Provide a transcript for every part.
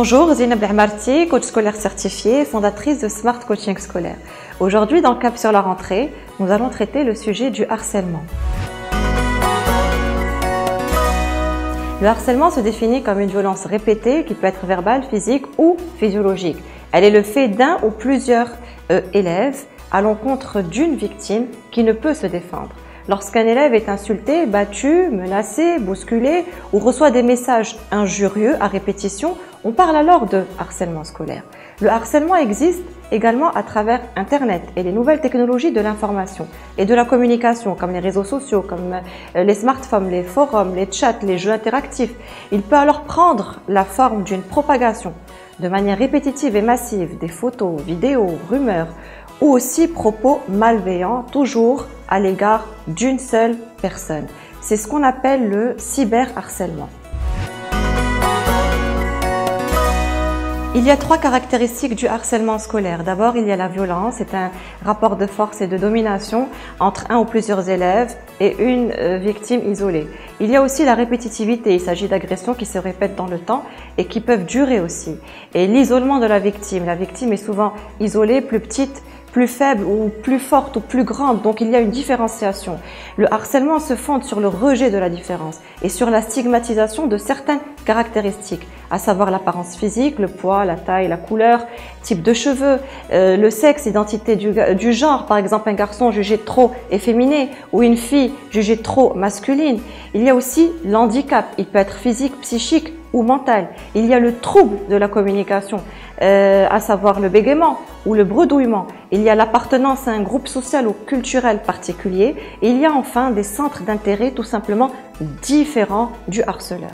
Bonjour, Zineb Amarti, coach scolaire certifiée, fondatrice de Smart Coaching Scolaire. Aujourd'hui, dans Cap sur la rentrée, nous allons traiter le sujet du harcèlement. Le harcèlement se définit comme une violence répétée qui peut être verbale, physique ou physiologique. Elle est le fait d'un ou plusieurs élèves à l'encontre d'une victime qui ne peut se défendre. Lorsqu'un élève est insulté, battu, menacé, bousculé ou reçoit des messages injurieux à répétition, on parle alors de harcèlement scolaire. Le harcèlement existe également à travers Internet et les nouvelles technologies de l'information et de la communication, comme les réseaux sociaux, comme les smartphones, les forums, les chats, les jeux interactifs. Il peut alors prendre la forme d'une propagation de manière répétitive et massive des photos, vidéos, rumeurs ou aussi propos malveillants, toujours à l'égard d'une seule personne. C'est ce qu'on appelle le cyberharcèlement. Il y a trois caractéristiques du harcèlement scolaire. D'abord, il y a la violence, c'est un rapport de force et de domination entre un ou plusieurs élèves et une victime isolée. Il y a aussi la répétitivité, il s'agit d'agressions qui se répètent dans le temps et qui peuvent durer aussi. Et l'isolement de la victime est souvent isolée, plus petite, plus faible ou plus forte ou plus grande, donc il y a une différenciation. Le harcèlement se fonde sur le rejet de la différence et sur la stigmatisation de certaines caractéristiques, à savoir l'apparence physique, le poids, la taille, la couleur, type de cheveux, le sexe, identité du genre, par exemple un garçon jugé trop efféminé ou une fille jugée trop masculine. Il y a aussi l'handicap, il peut être physique, psychique ou mental. Il y a le trouble de la communication, à savoir le bégaiement ou le bredouillement. Il y a l'appartenance à un groupe social ou culturel particulier. Et il y a enfin des centres d'intérêt tout simplement différents du harceleur.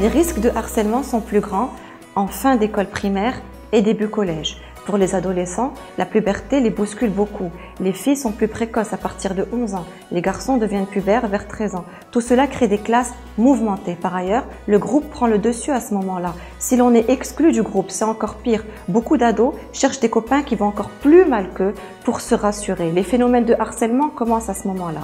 Les risques de harcèlement sont plus grands en fin d'école primaire et début collège. Pour les adolescents, la puberté les bouscule beaucoup. Les filles sont plus précoces à partir de 11 ans. Les garçons deviennent pubères vers 13 ans. Tout cela crée des classes mouvementées. Par ailleurs, le groupe prend le dessus à ce moment-là. Si l'on est exclu du groupe, c'est encore pire. Beaucoup d'ados cherchent des copains qui vont encore plus mal qu'eux pour se rassurer. Les phénomènes de harcèlement commencent à ce moment-là.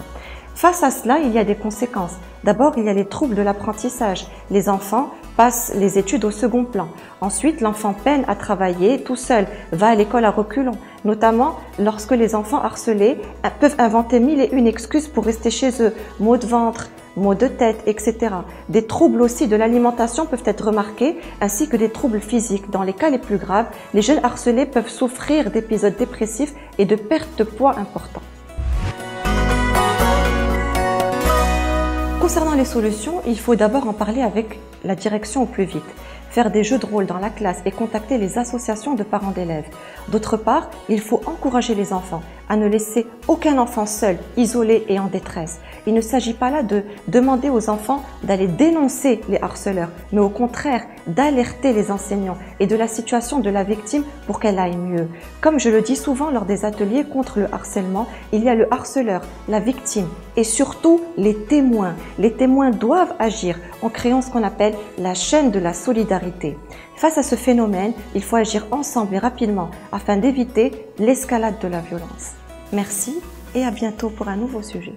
Face à cela, il y a des conséquences. D'abord, il y a les troubles de l'apprentissage. Les enfants passent les études au second plan. Ensuite, l'enfant peine à travailler tout seul, va à l'école à reculons, notamment lorsque les enfants harcelés peuvent inventer mille et une excuses pour rester chez eux. Maux de ventre, maux de tête, etc. Des troubles aussi de l'alimentation peuvent être remarqués, ainsi que des troubles physiques. Dans les cas les plus graves, les jeunes harcelés peuvent souffrir d'épisodes dépressifs et de perte de poids importants. Concernant les solutions, il faut d'abord en parler avec la direction au plus vite, faire des jeux de rôle dans la classe et contacter les associations de parents d'élèves. D'autre part, il faut encourager les enfants à ne laisser aucun enfant seul, isolé et en détresse. Il ne s'agit pas là de demander aux enfants d'aller dénoncer les harceleurs, mais au contraire d'alerter les enseignants et de la situation de la victime pour qu'elle aille mieux. Comme je le dis souvent lors des ateliers contre le harcèlement, il y a le harceleur, la victime et surtout les témoins. Les témoins doivent agir en créant ce qu'on appelle la chaîne de la solidarité. Face à ce phénomène, il faut agir ensemble et rapidement afin d'éviter l'escalade de la violence. Merci et à bientôt pour un nouveau sujet.